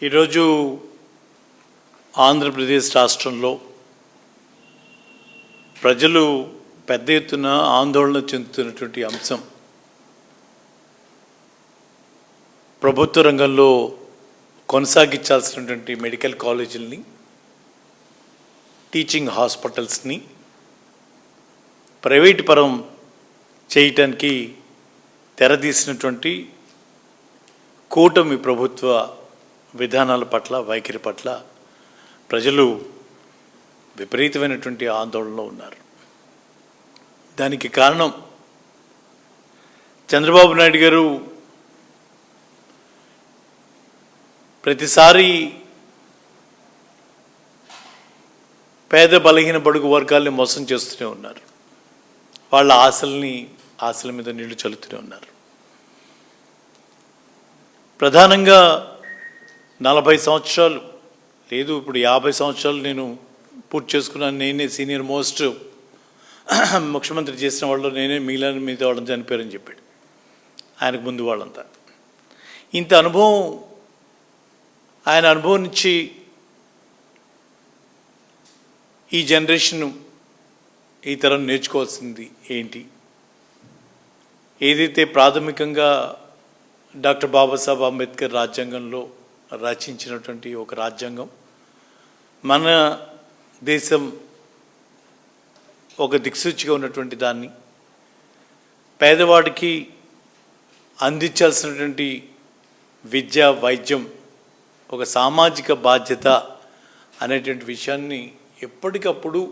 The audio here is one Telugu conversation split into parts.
ఈరోజు ఆంధ్రప్రదేశ్ రాష్ట్రంలో ప్రజలు పెద్ద ఎత్తున ఆందోళన చెందుతున్నటువంటి అంశం ప్రభుత్వ రంగంలో కొనసాగించాల్సినటువంటి మెడికల్ కాలేజీలని, టీచింగ్ హాస్పిటల్స్ని ప్రైవేట్ పరం చేయటానికి తెరదీసినటువంటి కూటమి ప్రభుత్వ విధానాల పట్ల, వైఖరి పట్ల ప్రజలు విపరీతమైనటువంటి ఆందోళనలో ఉన్నారు. దానికి కారణం చంద్రబాబు నాయుడు గారు ప్రతిసారి పేద బలహీన బడుగు వర్గాల్ని మోసం చేస్తూనే ఉన్నారు. వాళ్ళ ఆశల మీద నీళ్లు చల్లుతూనే ఉన్నారు. ప్రధానంగా 40 సంవత్సరాలు లేదు, ఇప్పుడు 50 సంవత్సరాలు నేను పూర్తి చేసుకున్నాను. నేనే సీనియర్ మోస్ట్ ముఖ్యమంత్రి చేసిన వాళ్ళు నేనే, మిగిలిన మీద వాళ్ళని చనిపోయారని చెప్పాడు. ఆయనకు ముందు వాళ్ళంతా ఇంత అనుభవం, ఆయన అనుభవం నుంచి ఈ జనరేషన్, ఈ తరం నేర్చుకోవాల్సింది ఏంటి? ఏదైతే ప్రాథమికంగా డాక్టర్ బాబాసాహెబ్ అంబేద్కర్ రాజ్యాంగంలో రచించినటువంటి ఒక రాజ్యాంగం, మన దేశం ఒక దిక్సూచిగా ఉన్నటువంటి దాన్ని పేదవాడికి అందించాల్సినటువంటి విద్య, వైద్యం ఒక సామాజిక బాధ్యత అనేటువంటి విషయాన్ని ఎప్పటికప్పుడు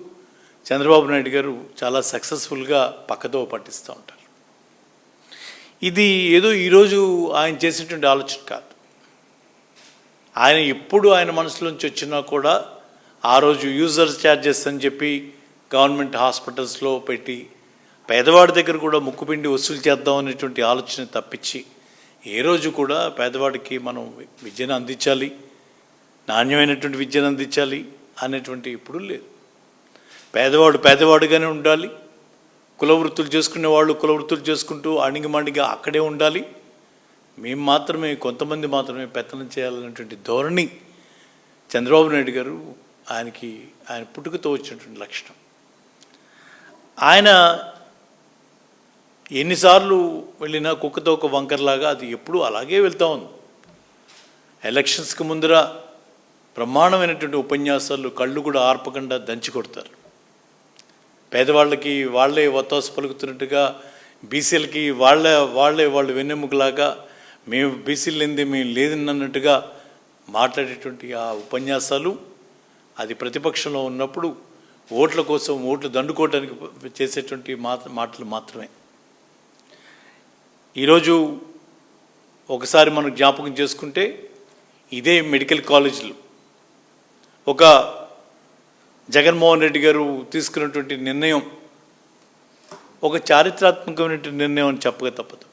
చంద్రబాబు నాయుడు గారు చాలా సక్సెస్ఫుల్గా పక్కదో పట్టిస్తూ ఉంటారు. ఇది ఏదో ఈరోజు ఆయన చేసినటువంటి ఆలోచన కాదు. ఆయన ఎప్పుడు ఆయన మనసులోంచి వచ్చినా కూడా ఆ రోజు యూజర్స్ ఛార్జెస్ అని చెప్పి గవర్నమెంట్ హాస్పిటల్స్లో పెట్టి పేదవాడి దగ్గర కూడా ముక్కుపిండి వసూలు చేద్దాం అనేటువంటి ఆలోచన తప్పించి ఏ రోజు కూడా పేదవాడికి మనం విద్యను అందించాలి, నాణ్యమైనటువంటి విద్యను అందించాలి అనేటువంటి ఇప్పుడు లేదు. పేదవాడు పేదవాడుగానే ఉండాలి, కుల వృత్తులు చేసుకునే వాళ్ళు కుల వృత్తులు చేసుకుంటూ అణిగిమణిగా అక్కడే ఉండాలి, మేము మాత్రమే, కొంతమంది మాత్రమే పెత్తనం చేయాలనేటువంటి ధోరణి చంద్రబాబు నాయుడు గారు ఆయన పుట్టుకతో వచ్చినటువంటి లక్షణం. ఆయన ఎన్నిసార్లు వెళ్ళినా కుక్కతో ఒక వంకరలాగా అది ఎప్పుడూ అలాగే వెళ్తూ ఉంది. ఎలక్షన్స్కి ముందర బ్రహ్మాండమైనటువంటి ఉపన్యాసాలు కళ్ళు కూడా ఆర్పకుండా దంచి కొడతారు. పేదవాళ్ళకి వాళ్ళే ఒత్తాసు పలుకుతున్నట్టుగా, బీసీలకి వాళ్ళు వెన్నెముకలాగా, మేము బీసీలు లేనిది మేము లేదన్నట్టుగా మాట్లాడేటువంటి ఆ ఉపన్యాసాలు, అది ప్రతిపక్షంలో ఉన్నప్పుడు ఓట్ల కోసం, ఓట్లు దండుకోవడానికి చేసేటువంటి మాటలు మాత్రమే. ఈరోజు ఒకసారి మనం జ్ఞాపకం చేసుకుంటే ఇదే మెడికల్ కాలేజీలు ఒక జగన్మోహన్ రెడ్డి గారు తీసుకున్నటువంటి నిర్ణయం ఒక చారిత్రాత్మకమైనటువంటి నిర్ణయం అని చెప్పక తప్పదు.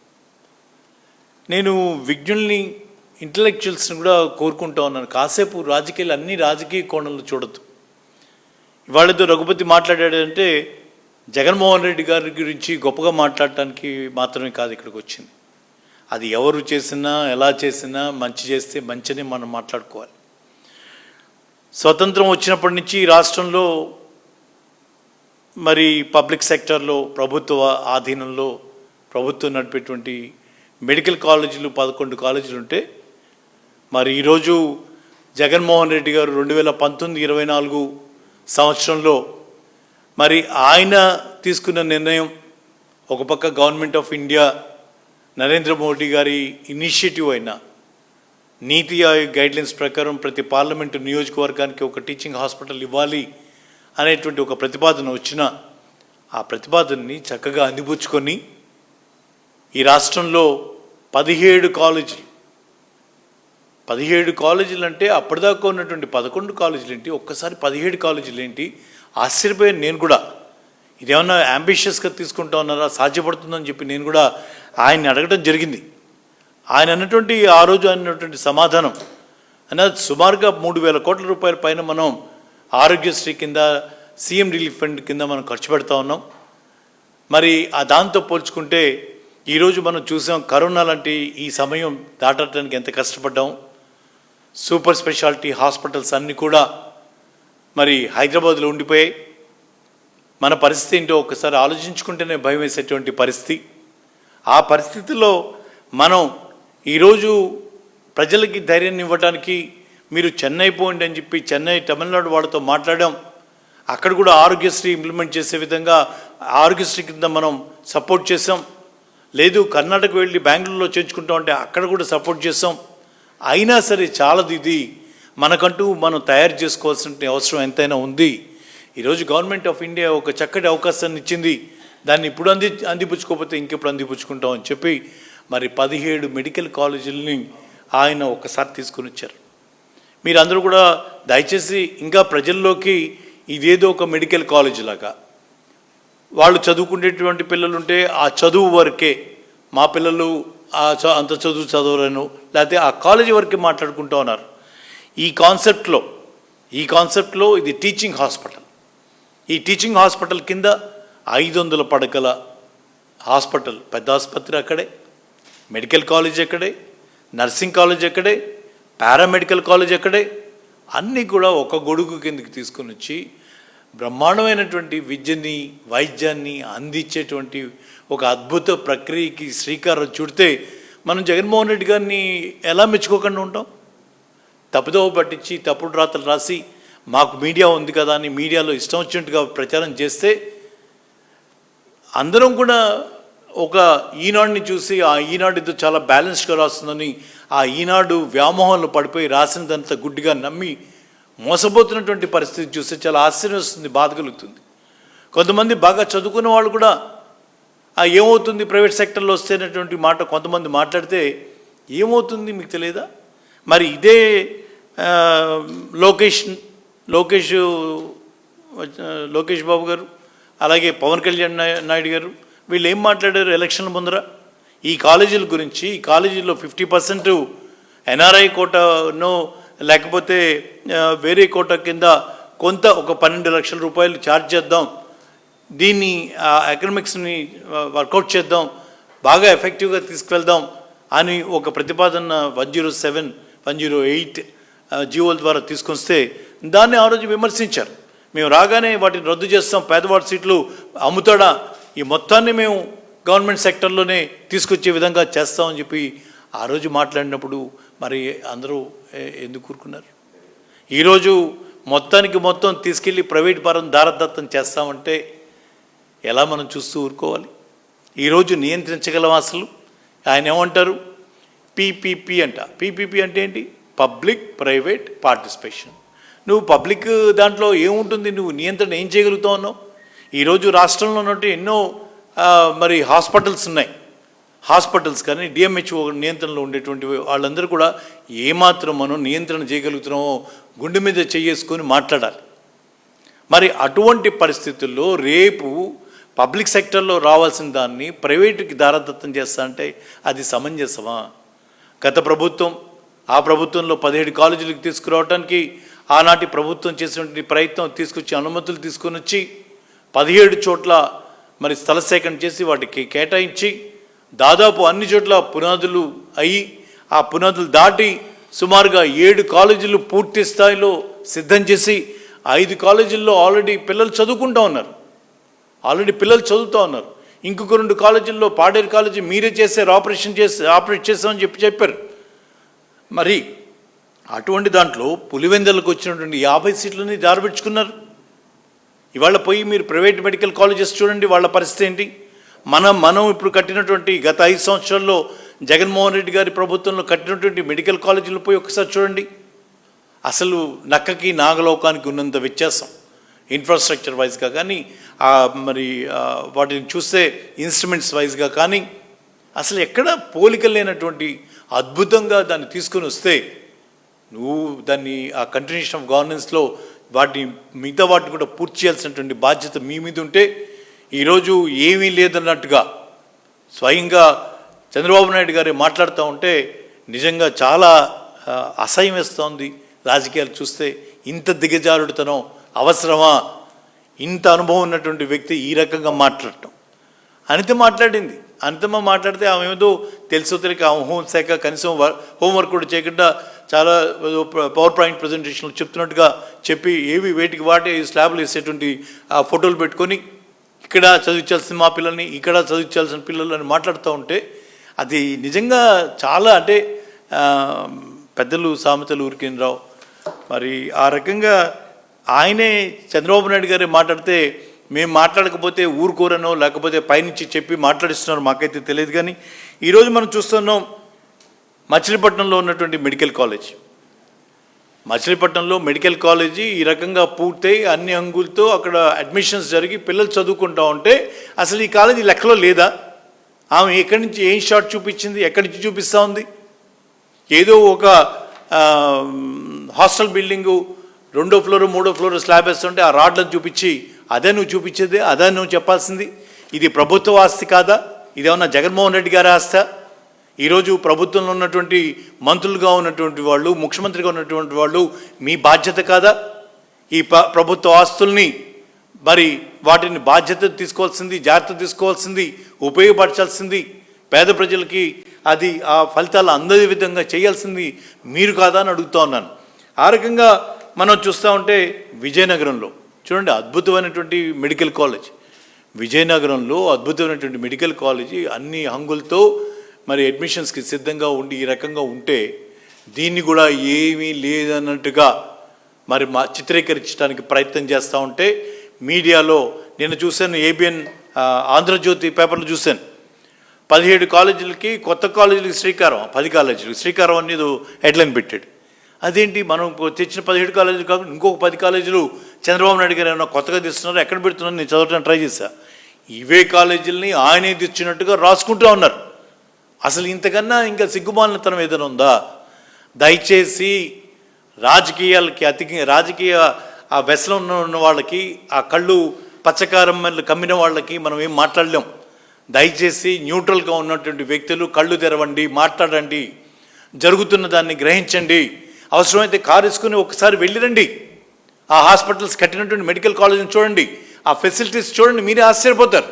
నేను విజ్ఞుల్ని, ఇంటలెక్చువల్స్ని కూడా కోరుకుంటా ఉన్నాను, కాసేపు రాజకీయాలు అన్ని రాజకీయ కోణంలో చూడద్దు. ఇవాళతో రఘుపతి మాట్లాడాడంటే జగన్మోహన్ రెడ్డి గారి గురించి గొప్పగా మాట్లాడటానికి మాత్రమే కాదు ఇక్కడికి వచ్చింది. అది ఎవరు చేసినా, ఎలా చేసినా మంచి చేస్తే మంచిని మనం మాట్లాడుకోవాలి. స్వతంత్రం వచ్చినప్పటి నుంచి రాష్ట్రంలో మరి పబ్లిక్ సెక్టర్లో, ప్రభుత్వ ఆధీనంలో ప్రభుత్వం నడిపేటువంటి మెడికల్ కాలేజీలు 11 కాలేజీలు ఉంటే, మరి ఈరోజు జగన్మోహన్ రెడ్డి గారు 2019-24 సంవత్సరంలో మరి ఆయన తీసుకున్న నిర్ణయం, ఒక పక్క government of India Narendra Modi గారి ఇనిషియేటివ్ అయిన నీతి ఆయోగ్ గైడ్లైన్స్ ప్రకారం ప్రతి పార్లమెంటు నియోజకవర్గానికి ఒక టీచింగ్ హాస్పిటల్ ఇవ్వాలి అనేటువంటి ఒక ప్రతిపాదన వచ్చిన, ఆ ప్రతిపాదనని చక్కగా అందిపుచ్చుకొని ఈ రాష్ట్రంలో 17 కాలేజీలు అంటే అప్పటిదాకా ఉన్నటువంటి 11 కాలేజీలు ఏంటి, ఒక్కసారి 17 కాలేజీలు ఏంటి, ఆశ్చర్యపోయాను నేను కూడా. ఇదేమన్నా అంబిషియస్గా తీసుకుంటా ఉన్నారా, సాధ్యపడుతుందని చెప్పి నేను కూడా ఆయన్ని అడగడం జరిగింది. ఆయన అన్నటువంటి ఆ రోజు అన్నటువంటి సమాధానం అన్నది సుమారుగా 3,000 కోట్ల రూపాయల పైన మనం ఆరోగ్యశ్రీ కింద, సీఎం రిలీఫ్ ఫండ్ కింద మనం ఖర్చు పెడతా ఉన్నాం. మరి దాంతో పోల్చుకుంటే ఈరోజు మనం చూసాం కరోనా లాంటి ఈ సమయం దాటడానికి ఎంత కష్టపడ్డాం. సూపర్ స్పెషాలిటీ హాస్పిటల్స్ అన్నీ కూడా మరి హైదరాబాద్లో ఉండిపోయాయి. మన పరిస్థితి ఏంటో ఒకసారి ఆలోచించుకుంటేనే భయం వేసేటువంటి పరిస్థితి. ఆ పరిస్థితిలో మనం ఈరోజు ప్రజలకి ధైర్యాన్ని ఇవ్వడానికి మీరు చెన్నై పోండి అని చెప్పి చెన్నై తమిళనాడు వాళ్ళతో మాట్లాడాం. అక్కడ కూడా ఆరోగ్యశ్రీ ఇంప్లిమెంట్ చేసే విధంగా ఆరోగ్యశ్రీ కింద మనం సపోర్ట్ చేసాం. లేదు కర్ణాటక వెళ్ళి బెంగళూరులో చేర్చుకుంటామంటే అక్కడ కూడా సపోర్ట్ చేసాం. అయినా సరే చాలదు. ఇది మనకంటూ మనం తయారు చేసుకోవాల్సిన అవసరం ఎంతైనా ఉంది. ఈరోజు గవర్నమెంట్ ఆఫ్ ఇండియా ఒక చక్కటి అవకాశాన్ని ఇచ్చింది. దాన్ని ఇప్పుడు అందిపుచ్చుకోకపోతే ఇంకెప్పుడు అందిపుచ్చుకుంటాం అని చెప్పి మరి 17 మెడికల్ కాలేజీలని ఆయన ఒకసారి తీసుకుని వచ్చారు. మీరందరూ కూడా దయచేసి ఇంకా ప్రజల్లోకి ఇదేదో ఒక మెడికల్ కాలేజ్ లాగా వాళ్ళు చదువుకునేటువంటి పిల్లలు ఉంటే ఆ చదువు వరకే మా పిల్లలు అంత చదువు చదవలేను లేకపోతే ఆ కాలేజీ వరకే మాట్లాడుకుంటూ ఉన్నారు. ఈ కాన్సెప్ట్లో ఇది టీచింగ్ హాస్పిటల్. ఈ టీచింగ్ హాస్పిటల్ కింద 500 పడకల హాస్పిటల్, పెద్ద ఆసుపత్రి అక్కడే, మెడికల్ కాలేజ్ అక్కడే, నర్సింగ్ కాలేజ్ అక్కడే, పారామెడికల్ కాలేజ్ అక్కడే, అన్నీ కూడా ఒక గొడుగు కిందకి తీసుకుని వచ్చి బ్రహ్మాండమైనటువంటి విద్యని వైద్యాన్ని అందించేటువంటి ఒక అద్భుత ప్రక్రియకి శ్రీకారం చుడితే మనం జగన్మోహన్ రెడ్డి గారిని ఎలా మెచ్చుకోకుండా ఉంటాం? తప్పుదోవ పట్టించి తప్పుడు రాతలు రాసి మాకు మీడియా ఉంది కదా అని మీడియాలో ఇష్టం వచ్చినట్టుగా ప్రచారం చేస్తే అందరం కూడా ఒక ఈనాడుని చూసి ఆ ఈనాడుతో చాలా బ్యాలెన్స్గా రాస్తుందని ఆ ఈనాడు వ్యామోహంలో పడిపోయి రాసినదంతా గుడ్డిగా నమ్మి మోసపోతున్నటువంటి పరిస్థితి చూస్తే చాలా ఆశ్చర్యం వస్తుంది, బాధ కలుగుతుంది. కొంతమంది బాగా చదువుకున్న వాళ్ళు కూడా ఏమవుతుంది ప్రైవేట్ సెక్టర్లో వస్తేనటువంటి మాట కొంతమంది మాట్లాడితే ఏమవుతుంది మీకు తెలియదా? మరి ఇదే లోకేష్ బాబు గారు అలాగే పవన్ కళ్యాణ్ నాయుడు గారు వీళ్ళు ఏం మాట్లాడారు ఎలక్షన్ల ముందర ఈ కాలేజీల గురించి? ఈ కాలేజీలో 50% ఎన్ఆర్ఐ కోటానో లేకపోతే వేరే కోటా కింద కొంత ఒక 12 లక్షల రూపాయలు ఛార్జ్ చేద్దాం, దీన్ని ఎకనామిక్స్ని వర్కౌట్ చేద్దాం, బాగా ఎఫెక్టివ్గా తీసుకువెళ్దాం అని ఒక ప్రతిపాదన 107, 108 జీవోల ద్వారా తీసుకొస్తే దాన్ని ఆ రోజు విమర్శించారు. మేము రాగానే వాటిని రద్దు చేస్తాం, పేదవాడి సీట్లు అమ్ముతాడా, ఈ మొత్తాన్ని మేము గవర్నమెంట్ సెక్టర్లోనే తీసుకొచ్చే విధంగా చేస్తామని చెప్పి ఆ రోజు మాట్లాడినప్పుడు మరి అందరూ ఎందుకు కూరుకున్నారు? ఈరోజు మొత్తం తీసుకెళ్ళి ప్రైవేట్ పరం దారదత్తం చేస్తామంటే ఎలా మనం చూస్తూ ఊరుకోవాలి? ఈరోజు నియంత్రించగలం అసలు? ఆయన ఏమంటారు? పీపీపీ అంట. పీపీపీ అంటే ఏంటి? Public private participation. నువ్వు పబ్లిక్ దాంట్లో ఏముంటుంది? నువ్వు నియంత్రణ ఏం చేయగలుగుతావు అన్నావు? ఈరోజు రాష్ట్రంలో ఉన్నట్టు ఎన్నో మరి హాస్పిటల్స్ ఉన్నాయి. హాస్పిటల్స్ కానీ డిఎంహెచ్ఓ నియంత్రణలో ఉండేటువంటి వాళ్ళందరూ కూడా ఏమాత్రం మనం నియంత్రణ చేయగలుగుతున్నామో గుండె మీద చేసుకొని మాట్లాడాలి. మరి అటువంటి పరిస్థితుల్లో రేపు పబ్లిక్ సెక్టర్లో రావాల్సిన దాన్ని ప్రైవేటుకి దారదత్తం చేస్తా అంటే అది సమంజసమా? గత ప్రభుత్వం ఆ ప్రభుత్వంలో 17 కాలేజీలకు తీసుకురావడానికి ఆనాటి ప్రభుత్వం చేసినటువంటి ప్రయత్నం తీసుకొచ్చి అనుమతులు తీసుకొని వచ్చి 17 చోట్ల మరి స్థల సేకరణ చేసి వాటికి కేటాయించి దాదాపు అన్ని చోట్ల పునాదులు అయ్యి ఆ పునాదులు దాటి సుమారుగా 7 కాలేజీలు పూర్తి స్థాయిలో సిద్ధం చేసి 5 కాలేజీల్లో ఆల్రెడీ పిల్లలు చదువుతూ ఉన్నారు. ఇంకొక 2 కాలేజీల్లో పాడేరు కాలేజీ మీరే ఆపరేట్ చేస్తామని చెప్పారు. మరి అటువంటి దాంట్లో పులివెందులకు వచ్చినటువంటి 50 సీట్లని జారబెట్టుకున్నారు. ఇవాళ పోయి మీరు ప్రైవేట్ మెడికల్ కాలేజెస్ చూడండి, వాళ్ళ పరిస్థితి ఏంటి? మనం ఇప్పుడు కట్టినటువంటి గత 5 సంవత్సరాల్లో జగన్మోహన్ రెడ్డి గారి ప్రభుత్వంలో కట్టినటువంటి మెడికల్ కాలేజీలు పోయి ఒకసారి చూడండి. అసలు నక్కకి నాగలోకానికి ఉన్నంత వ్యత్యాసం ఇన్ఫ్రాస్ట్రక్చర్ వైజ్గా కానీ మరి వాటిని చూస్తే ఇన్స్ట్రుమెంట్స్ వైజ్గా కానీ అసలు ఎక్కడ పోలిక లేనటువంటి అద్భుతంగా దాన్ని తీసుకొని వస్తే నువ్వు దాన్ని ఆ కంటిన్యూషన్ ఆఫ్ గవర్నెన్స్లో మిగతా వాటిని కూడా పూర్తి చేయాల్సినటువంటి బాధ్యత మీ మీద ఉంటే ఈరోజు ఏమీ లేదన్నట్టుగా స్వయంగా చంద్రబాబు నాయుడు గారు మాట్లాడుతూ ఉంటే నిజంగా చాలా అసహ్యం వేస్తోంది. రాజకీయాలు చూస్తే ఇంత దిగజారుడుతనం అవసరమా? ఇంత అనుభవం ఉన్నటువంటి వ్యక్తి ఈ రకంగా మాట్లాడటం. అనిత మాట్లాడింది. అనితమ్మ మాట్లాడితే ఆమె ఏదో తెలుసో తెలియక హోంశాఖ కనీసం హోంవర్క్ కూడా చేయకుండా చాలా పవర్ పాయింట్ ప్రజెంటేషన్లు చెప్తున్నట్టుగా చెప్పి ఏవి వేటికి వాటి స్లాబ్లు వేసేటువంటి ఫోటోలు పెట్టుకొని ఇక్కడ చదివించాల్సిన మా పిల్లల్ని ఇక్కడ చదివించాల్సిన పిల్లలని మాట్లాడుతూ ఉంటే అది నిజంగా చాలా అంటే పెద్దలు సామెతలు ఊరికేం రావు. మరి ఆ రకంగా ఆయనే చంద్రబాబు నాయుడు గారే మాట్లాడితే మేము మాట్లాడకపోతే ఊరుకోరనో లేకపోతే పైనుంచి చెప్పి మాట్లాడిస్తున్నారు మాకైతే తెలియదు. కానీ ఈరోజు మనం చూస్తున్నాం మచిలీపట్నంలో ఉన్నటువంటి మెడికల్ కాలేజ్, మచిలీపట్నంలో మెడికల్ కాలేజీ ఈ రకంగా పూర్తయి అన్ని అంగులతో అక్కడ అడ్మిషన్స్ జరిగి పిల్లలు చదువుకుంటా ఉంటే అసలు ఈ కాలేజీ లెక్కలో లేదా? ఆమె ఎక్కడి నుంచి ఏం షాట్ చూపించింది, ఎక్కడి నుంచి చూపిస్తూ ఉంది? ఏదో ఒక హాస్టల్ బిల్డింగు 2వ ఫ్లోర్ 3వ ఫ్లోర్ స్లాబ్ వేస్తుంటే ఆ రాడ్లను చూపించి అదే నువ్వు చూపించేది, అదే నువ్వు చెప్పాల్సింది. ఇది ప్రభుత్వ ఆస్తి కాదా? ఇదేమన్నా జగన్మోహన్ రెడ్డి గారి ఆస్తా? ఈరోజు ప్రభుత్వంలో ఉన్నటువంటి మంత్రులుగా ఉన్నటువంటి వాళ్ళు, ముఖ్యమంత్రిగా ఉన్నటువంటి వాళ్ళు మీ బాధ్యత కాదా? ఈ ప్రభుత్వ ఆస్తుల్ని మరి వాటిని బాధ్యత తీసుకోవాల్సింది, జాగ్రత్త తీసుకోవాల్సింది, ఉపయోగపరచాల్సింది, పేద ప్రజలకి అది ఆ ఫలితాలు అందే విధంగా చేయాల్సింది మీరు కాదా అని అడుగుతూ ఉన్నాను. ఆ రకంగా మనం చూస్తూ ఉంటే విజయనగరంలో చూడండి అద్భుతమైనటువంటి మెడికల్ కాలేజ్, విజయనగరంలో అద్భుతమైనటువంటి మెడికల్ కాలేజీ అన్ని హంగులతో మరి అడ్మిషన్స్కి సిద్ధంగా ఉండి ఈ రకంగా ఉంటే దీన్ని కూడా ఏమీ లేదన్నట్టుగా మరి చిత్రీకరించడానికి ప్రయత్నం చేస్తూ ఉంటే మీడియాలో నేను చూశాను, ఏబిఎన్ ఆంధ్రజ్యోతి పేపర్లు చూశాను, 17 కాలేజీలకి కొత్త కాలేజీలకి శ్రీకారం, 10 కాలేజీలకి శ్రీకారం అనేది హెడ్లైన్ పెట్టాడు. అదేంటి మనం తెచ్చిన 17 కాలేజీలు కాకుండా ఇంకొక 10 కాలేజీలు చంద్రబాబు నాయుడు గారు ఏమైనా కొత్తగా తెస్తున్నారు, ఎక్కడ పెడుతున్నారు నేను చదవడానికి ట్రై చేశా. ఇవే కాలేజీలని ఆయనే తెచ్చినట్టుగా రాసుకుంటూ ఉన్నారు. అసలు ఇంతకన్నా ఇంకా సిగ్గుమాలినతనం ఏదైనా ఉందా? దయచేసి రాజకీయ ఆ వెసలో ఉన్న వాళ్ళకి, ఆ కళ్ళు పచ్చకారం కమ్మిన వాళ్ళకి మనం ఏం మాట్లాడలేం. దయచేసి న్యూట్రల్గా ఉన్నటువంటి వ్యక్తులు కళ్ళు తెరవండి, మాట్లాడండి, జరుగుతున్న దాన్ని గ్రహించండి. అవసరమైతే కారు వేసుకుని ఒకసారి వెళ్ళిరండి, ఆ హాస్పిటల్స్ కట్టినటువంటి మెడికల్ కాలేజీని చూడండి, ఆ ఫెసిలిటీస్ చూడండి, మీరే ఆశ్చర్యపోతారు.